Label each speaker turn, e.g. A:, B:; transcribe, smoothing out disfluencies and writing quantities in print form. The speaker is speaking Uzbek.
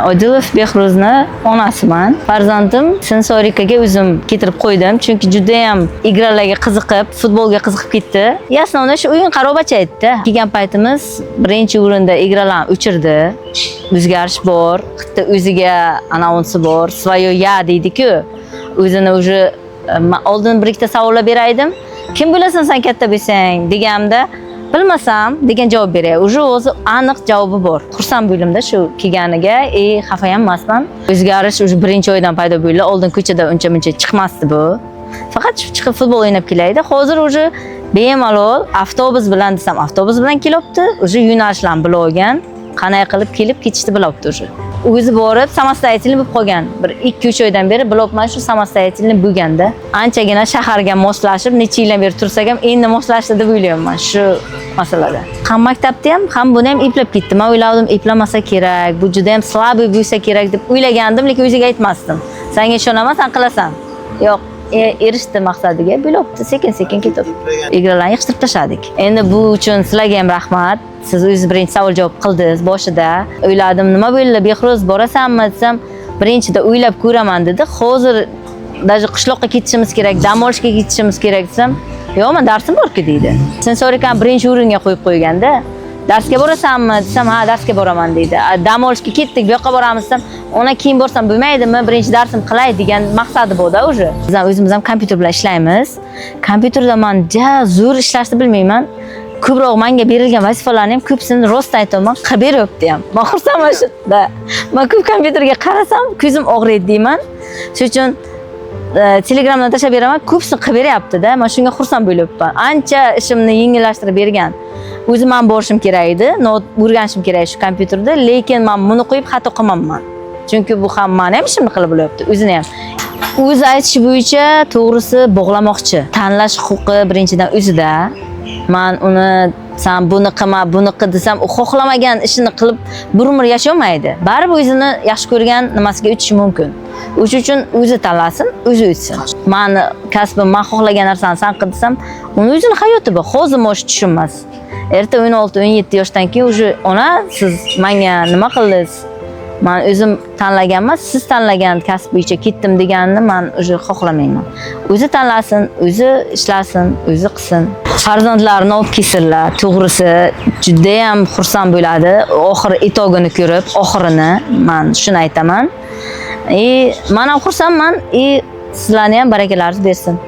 A: Odilov Behruzning onasiman. Farzandim sensorikaga o'zim keltirib qo'ydim, chunki juda ham igralarga qiziqib, futbolga qiziqib ketdi. Yasnovda shu o'yin qarobacha aytdi. Kelgan paytimiz birinchi o'rinda igralarni o'chirdi. O'zgarish bor, bitta o'ziga anonsi bor, svoyo ya deydi-ku. O'zini уже oldin bir ikkita savollar beraydim. Kim bilasan sen katta bo'lsang deganimda bilmasam degan javob beray. Уже o'zi aniq javobi bor. Xursand bo'ldimda shu kelganiga, xafa ham emasman. O'zgarish уже birinchi oydan paydo bo'ldi. Oldin ko'chada uncha-muncha chiqmasdi bu. Faqat chiqib futbol o'ynab kelaydi. Hozir уже bemalol avtobus bilan desam, avtobus bilan kelyapti. Уже yo'nalishlarni bilib olgan. Qanday qilib kelib ketishni bilyapti уже. O'zi borib samostoятельный bo'lib qolgan. Bir 2-3 oydan beri bilopman shu samostoятельный bo'lganda. Anchagina shaharga moslashib, necha yildan beri tursak ham endi moslashdi deb o'ylayman shu masalada. Ham maktabda ham buni ham eplab ketdim. Men o'yladim, eplamasa kerak, bu juda ham slabiy bo'lsa kerak deb o'ylagandim, lekin o'ziga aytmasdim. Senga ishonaman, sen qilasan. Yo'q, erishdi maqsadiga, bo'libdi, sekin-sekin ketib. Igralarni yig'ishtirib tashladik. Endi bu uchun sizlarga ham rahmat. Siz o'zingiz birinchi savol javob qildingiz boshida. O'yladim, nima bo'ldi, Behruz borasanmi desam, birinchida o'ylab ko'raman dedi. Hozir даже qishloqqa ketishimiz kerak, dam olishga ketishimiz kerak desam, yo'q, men darsim bor-ku deydi. Sensorikani birinchi o'ringa qo'yib qo'yganda, darsga borasanmi desam, ha, darsga boraman deydi. Dam olishga ketdik, bu yoqqa boramiz desam, ona keyin borsam bo'lmaydimi, birinchi darsim qilay degan maqsadi bor-da o'zi. Biz ham o'zimiz ham kompyuter bilan ishlaymiz. Kompyuterda men zo'r ishlashni bilmayman. Ko'proq menga berilgan vazifalarning ham ko'psini rost aytaman, qilib beryapti ham. Men xursandman shunda. Men ko'p kompyuterga qarasam, ko'zim og'riydi deyman. Shuning uchun Telegramdan tashlab beraman, ko'psini qilib beryapti-da. Men shunga xursand bo'lyapman. Ancha ishimni yengillashtirib bergan. O'zim ham borishim kerak edi, o'rganishim kerak shu kompyuterda, lekin men buni qo'yib xato qilmayman. Chunki bu ham meni ham ishimni qilib bo'lyapti, o'zini ham. O'zi aytishi bo'yicha to'g'risi bog'lamoqchi. Tanlash huquqi birinchidan o'zida. Men uni sen buni qilma, buni qil desam, u xohlamagan ishini qilib bir umr yashamaydi. Baribir o'zini yaxshi ko'rgan nimasiga o'tishi mumkin. O'shuning uchun o'zi tanlasin, o'zi o'tsin. Meni kasbim, men xohlagan narsani sen qil desam, uni o'zini hayoti bor. Hozir mosh tushunmas. Erta 16-17 yoshdan keyin уже ona siz menga nima qildingiz? Men o'zim tanlagan emas, siz tanlagan kasb bo'yicha ketdim deganini men уже xohlamayman. O'zi tanlasin, o'zi ishlasin, o'zi qilsin. Farzandlarini olib kelsinlar. To'g'risi juda ham xursand bo'ladi. Oxir etogini ko'rib, oxirini men shuni aytaman. Men ham xursandman. Sizlarga ham barakalaringiz bersin.